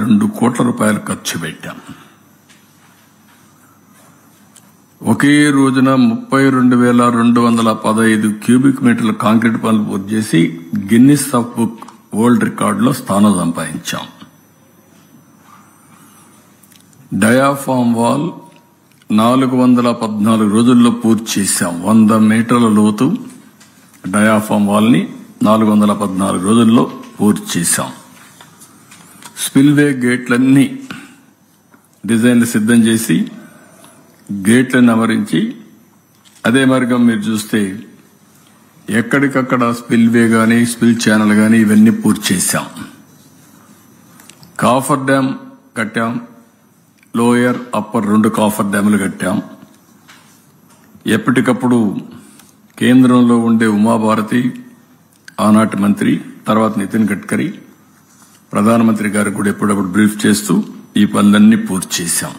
2 కోట్ల రూపాయలు ఖర్చు పెట్టాం. ఒకే రోజున 32,215 క్యూబిక్ మీటర్ల కాంక్రీట్ పనులు పూర్తి చేసి గిన్నిస్ ఆఫ్ బుక్ వరల్డ్ రికార్డులో స్థానం సంపాదించాం. డయాఫామ్ వాల్ 414 రోజుల్లో పూర్తి చేశాం. 100 మీటర్ల లోతు డయాఫామ్ వాల్ ని 414 రోజుల్లో పూర్తి చేశాం. స్పిల్వే గేట్లన్నీ డిజైన్లు సిద్ధం చేసి గేట్లను అమరించి అదే మార్గం మీరు చూస్తే ఎక్కడికక్కడ స్పిల్వే గానీ స్పిల్ ఛానల్ గానీ ఇవన్నీ పూర్తి చేశాం. కాఫర్ డ్యామ్ కట్టాం. లోయర్ అప్పర్ 2 కాఫర్ డ్యాములు కట్టాం. ఎప్పటికప్పుడు కేంద్రంలో ఉండే ఉమాభారతి ఆనాటి మంత్రి, తర్వాత నితిన్ గడ్కరీ ప్రధానమంత్రి గారికి కూడా ఎప్పుడప్పుడు బ్రీఫ్ చేస్తూ ఈ పనులన్నీ పూర్తి చేశాం.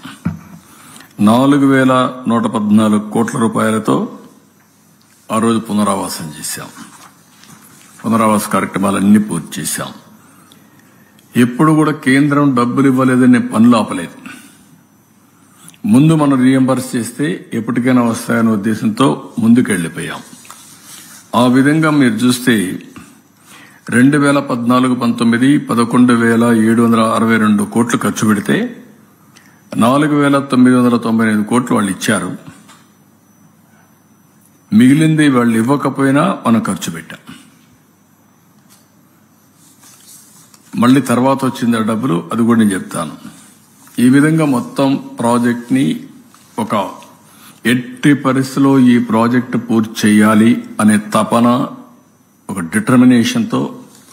4,114 కోట్ల రూపాయలతో ఆ రోజు పునరావాసం చేశాం. పునరావాస కార్యక్రమాలన్నీ పూర్తి చేశాం. ఎప్పుడు కూడా కేంద్రం డబ్బులు ఇవ్వలేదని పనులు ఆపలేదు. ముందు మనం రీఎంబర్స్ చేస్తే ఎప్పటికైనా వస్తాయనే ఉద్దేశంతో ముందుకెళ్లిపోయాం. ఆ విధంగా మీరు చూస్తే 2014-19 11,762 కోట్లు ఖర్చు పెడితే 4,995 కోట్లు వాళ్ళు ఇచ్చారు. మిగిలింది వాళ్ళు ఇవ్వకపోయినా మనం ఖర్చు పెట్టాం. మళ్ళీ తర్వాత వచ్చింది ఆ డబ్బులు, అది కూడా నేను చెప్తాను. ఈ విధంగా మొత్తం ప్రాజెక్ట్ ని ఒక ఎట్టి పరిస్థితిలో ఈ ప్రాజెక్టు పూర్తి చేయాలి అనే తపన, ఒక డిటర్మినేషన్ తో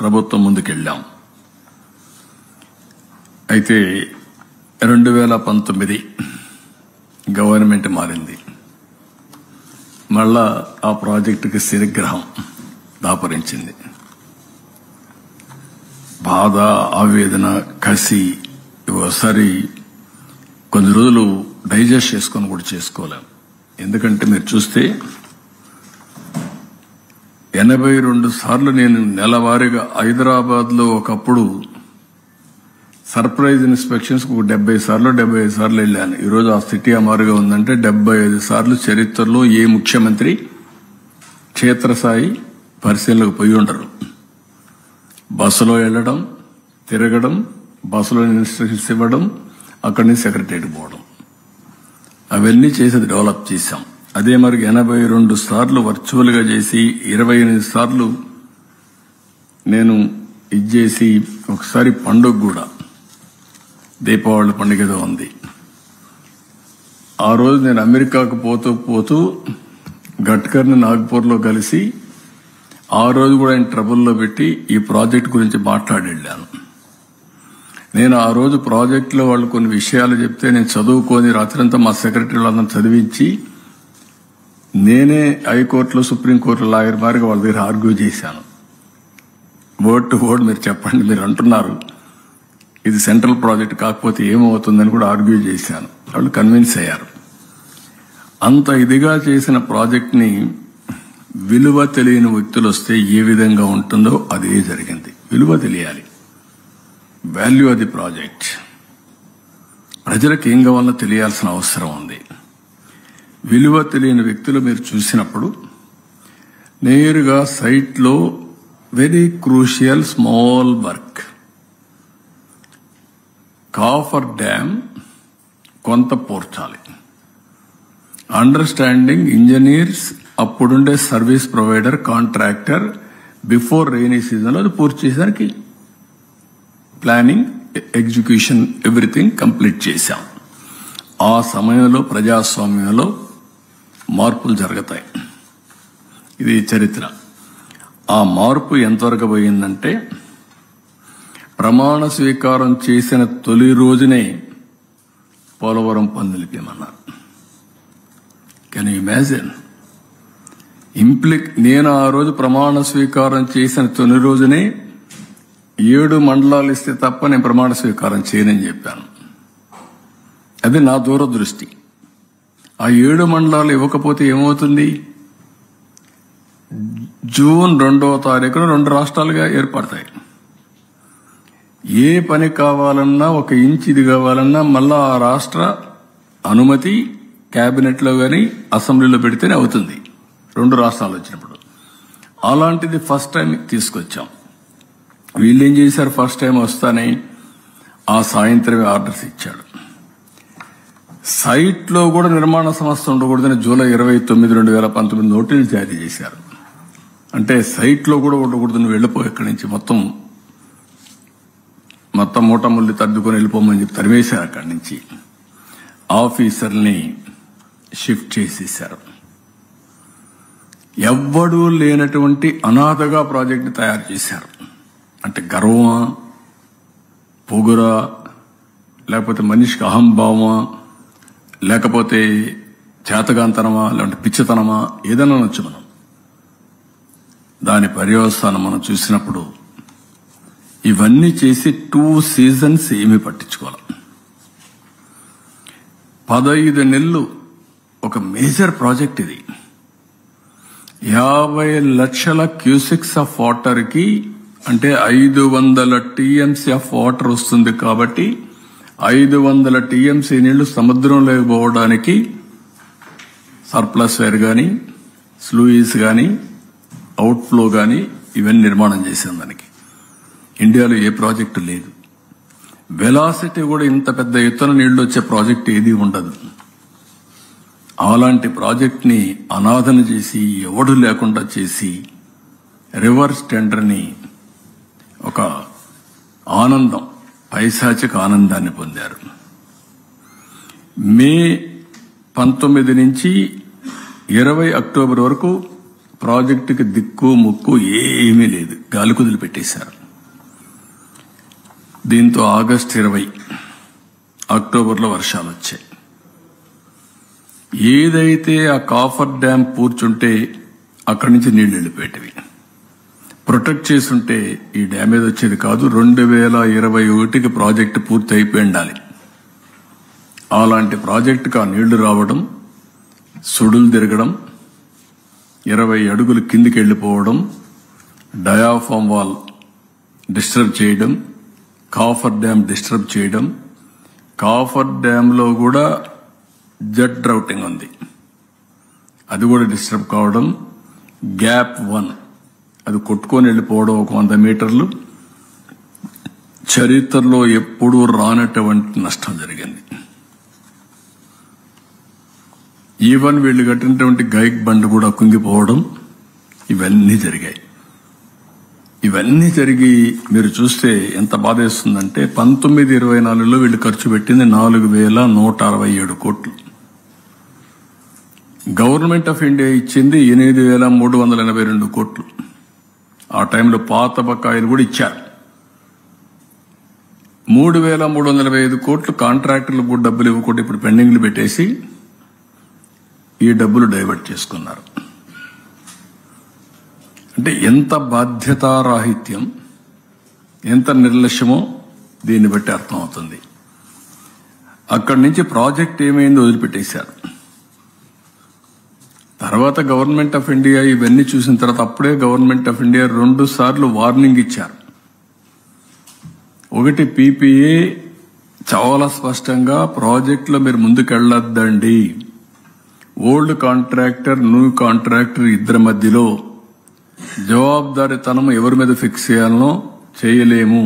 ప్రభుత్వం ముందుకెళ్లాం. అయితే 2019 గవర్నమెంట్ మారింది. మళ్ళా ఆ ప్రాజెక్టుకి శనిగ్రహం దాపరించింది. బాధ, ఆవేదన, కసి ఒకసారి కొన్ని రోజులు డైజెస్ట్ చేసుకొని కూడా చేసుకోలేం. ఎందుకంటే మీరు చూస్తే 82 సార్లు నేను నెలవారీగా హైదరాబాద్ లో ఒకప్పుడు సర్ప్రైజ్ ఇన్స్పెక్షన్స్ 75 సార్లు వెళ్ళాను. ఈరోజు ఆ సిటీ అమారుగా ఉందంటే 75 సార్లు చరిత్రలో ఏ ముఖ్యమంత్రి క్షేత్రస్థాయి పరిశీలనకు పోయి ఉండరు. బస్సులో వెళ్లడం, తిరగడం, బస్సులో ఇన్స్ట్రక్షన్స్ ఇవ్వడం, అక్కడి నుంచి సెక్రటరీకి పోవడం, అవన్నీ చేసి డెవలప్ చేశాం. అదే మరి 82 సార్లు వర్చువల్ గా చేసి 28 సార్లు నేను ఇచ్చేసి ఒకసారి పండుగ కూడా దీపావళి పండుగ ఏదో ఉంది. ఆ రోజు నేను అమెరికాకు పోతూ గడ్కర్ని నాగ్పూర్లో కలిసి ఆ రోజు కూడా ఆయన ట్రబుల్లో పెట్టి ఈ ప్రాజెక్ట్ గురించి మాట్లాడి వెళ్ళాను. నేను ఆ రోజు ప్రాజెక్టులో వాళ్ళు కొన్ని విషయాలు చెప్తే నేను చదువుకొని రాత్రంతా మా సెక్రటరీలందరూ చదివించి నేనే హైకోర్టులో సుప్రీంకోర్టులో లాయర్ మారిగా వాళ్ళ దగ్గర ఆర్గ్యూ చేశాను. వర్డ్ టు వర్డ్ మీరు చెప్పండి, మీరు అంటున్నారు ఇది సెంట్రల్ ప్రాజెక్ట్ కాకపోతే ఏమవుతుందని కూడా ఆర్గ్యూ చేశాను. వాళ్ళు కన్విన్స్ అయ్యారు. అంత ఇదిగా చేసిన ప్రాజెక్ట్ ని విలువ తెలియని వ్యక్తులు వస్తే ఏ విధంగా ఉంటుందో అదే జరిగింది. విలువ తెలియాలి, వాల్యూ అది ప్రాజెక్ట్. ప్రజలకు ఏం కావాలో తెలియాల్సిన అవసరం ఉంది. విలువ తెలియని వ్యక్తులు మీరు చూసినప్పుడు నేరుగా సైట్లో very crucial small work, coffer dam కొంత పూర్చాలి. అండర్స్టాండింగ్ ఇంజనీర్స్, అప్పుడుండే service provider, contractor before rainy season లో అది పూర్తి చేసేసరికి ప్లానింగ్, ఎగ్జిక్యూషన్ ఎవ్రీథింగ్ కంప్లీట్ చేశాం. ఆ సమయంలో ప్రజాస్వామ్యంలో మార్పులు జరుగుతాయి. ఇది చరిత్ర. ఆ మార్పు ఎంతవరకు పోయిందంటే ప్రమాణ స్వీకారం చేసిన తొలి రోజునే పోలవరం పనులు నిలిపేమన్నారు. Can you imagine? నేను ఆ రోజు ప్రమాణ స్వీకారం చేసిన తొలి రోజునే 7 మండలాలు ఇస్తే తప్ప నేను ప్రమాణ స్వీకారం చేయనని చెప్పాను. అది నా దూరదృష్టి. ఆ 7 మండలాలు ఇవ్వకపోతే ఏమవుతుంది? జూన్ 2వ తారీఖున 2 రాష్ట్రాలుగా ఏర్పడతాయి. ఏ పని కావాలన్నా 1 ఇంచ్ ఇది కావాలన్నా మళ్ళా ఆ రాష్ట్ర అనుమతి కేబినెట్ లో గాని అసెంబ్లీలో పెడితేనే అవుతుంది 2 రాష్ట్రాలు వచ్చినప్పుడు. అలాంటిది ఫస్ట్ టైం తీసుకొచ్చాం. వీళ్ళు ఏం చేశారు, ఫస్ట్ టైం వస్తానే ఆ సాయంత్రమే ఆర్డర్స్ ఇచ్చాడు. సైట్ లో కూడా నిర్మాణ సంస్థ ఉండకూడదని జూలై 29, 2019 నోటీసులు జారీ చేశారు. అంటే సైట్ లో కూడా ఉండకూడదని వెళ్ళిపోయి ఇక్కడి నుంచి మొత్తం మూటముల్లి తద్దుకొని వెళ్ళిపోమని చెప్పి తరివేశారు. అక్కడి నుంచి ఆఫీసర్ని షిఫ్ట్ చేసేశారు. ఎవ్వడూ లేనటువంటి అనాథగా ప్రాజెక్ట్ తయారు చేశారు. అంటే గర్వమా, పొగురా, లేకపోతే మనిషికి అహంభావమా, లేకపోతే చేతగాంతనమా, లేదంటే పిచ్చితనమా, ఏదైనా అనొచ్చు మనం. దాని పర్యవసానం మనం చూసినప్పుడు ఇవన్నీ చేసి 2 సీజన్స్ ఏమీ పట్టించుకోవాలి. 15 నెలలు ఒక మేజర్ ప్రాజెక్ట్ ఇది. 50 లక్షల క్యూసెక్స్ ఆఫ్ వాటర్ కి అంటే 500 టీఎంసీ ఆఫ్ వాటర్ వస్తుంది. కాబట్టి 500 టీఎంసీ నీళ్లు సముద్రంలోకి పోవడానికి సర్ప్లస్ వేర్ గాని, స్లూయిస్ గాని, అవుట్ఫ్లో గాని ఇవన్నీ నిర్మాణం చేసాం. దానికి ఇండియాలో ఏ ప్రాజెక్టు లేదు. వెలాసిటీ కూడా ఇంత పెద్ద ఎత్తున నీళ్లు వచ్చే ప్రాజెక్ట్ ఏది ఉండదు. అలాంటి ప్రాజెక్ట్ ని అనాథన చేసి, ఎవడు లేకుండా చేసి, రివర్స్ టెండర్ ని ఒక ఆనందం, పైశాచిక ఆనందాన్ని పొందారు. మే 19 నుంచి 20 అక్టోబర్ వరకు ప్రాజెక్టుకి దిక్కు ముక్కు ఏమీ లేదు, గాలి కుదిలి పెట్టేశారు. దీంతో ఆగస్టు 20 అక్టోబర్లో వర్షాలు వచ్చాయి. ఏదైతే ఆ కాఫర్ డ్యాం పూర్చుంటే అక్కడి నుంచి నీళ్లు వెళ్ళిపోయేటివి. ప్రొటెక్ట్ చేసుంటే ఈ డ్యామేజ్ వచ్చేది కాదు. 2021కి ప్రాజెక్టు పూర్తి అయిపోయి ఉండాలి. అలాంటి ప్రాజెక్టుకు ఆ నీళ్లు రావడం, సుడులు తిరగడం, 20 అడుగులు కిందికి వెళ్లిపోవడం, డయాఫామ్ వాల్ డిస్టర్బ్ చేయడం, కాఫర్ డ్యాం డిస్టర్బ్ చేయడం. కాఫర్ డ్యాంలో కూడా జెట్ డ్రౌటింగ్ ఉంది, అది కూడా డిస్టర్బ్ కావడం. గ్యాప్ 1 అది కొట్టుకొని వెళ్ళిపోవడం 100 మీటర్లు. చరిత్రలో ఎప్పుడూ రానటువంటి నష్టం జరిగింది. ఈవెన్ వీళ్ళు కట్టినటువంటి గైక్ బండ్ కూడా కుంగిపోవడం, ఇవన్నీ జరిగాయి. ఇవన్నీ జరిగి మీరు చూస్తే ఎంత బాధేస్తుందంటే 19-24లో వీళ్ళు ఖర్చు పెట్టింది 4167 కోట్లు. గవర్నమెంట్ ఆఫ్ ఇండియా ఇచ్చింది 8382 కోట్లు. ఆ టైంలో పాత బకాయిలు కూడా ఇచ్చారు. 3345 కోట్లు కాంట్రాక్టర్లకు కూడా డబ్బులు ఇవ్వకుండా ఇప్పుడు పెండింగ్లు పెట్టేసి ఈ డబ్బులు డైవర్ట్ చేసుకున్నారు. అంటే ఎంత బాధ్యతారాహిత్యం, ఎంత నిర్లక్ష్యమో దీన్ని బట్టి అర్థమవుతుంది. అక్కడి నుంచి ప్రాజెక్ట్ ఏమైందో వదిలిపెట్టేశారు. తర్వాత గవర్నమెంట్ ఆఫ్ ఇండియా ఇవన్నీ చూసిన తర్వాత అప్పుడే గవర్నమెంట్ ఆఫ్ ఇండియా 2 సార్లు వార్నింగ్ ఇచ్చారు. ఒకటి పీపీఏ చాలా స్పష్టంగా ప్రాజెక్టులో మీరు ముందుకెళ్లొద్దండి, ఓల్డ్ కాంట్రాక్టర్ న్యూ కాంట్రాక్టర్ ఇద్దరి మధ్యలో జవాబుదారీతనం ఎవరి మీద ఫిక్స్ చేయాలనో చేయలేము,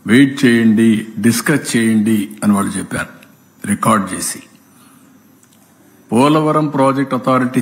వెయిట్ చేయండి, డిస్కస్ చేయండి అని వాళ్ళు చెప్పారు రికార్డ్ చేసి. Polavaram project authority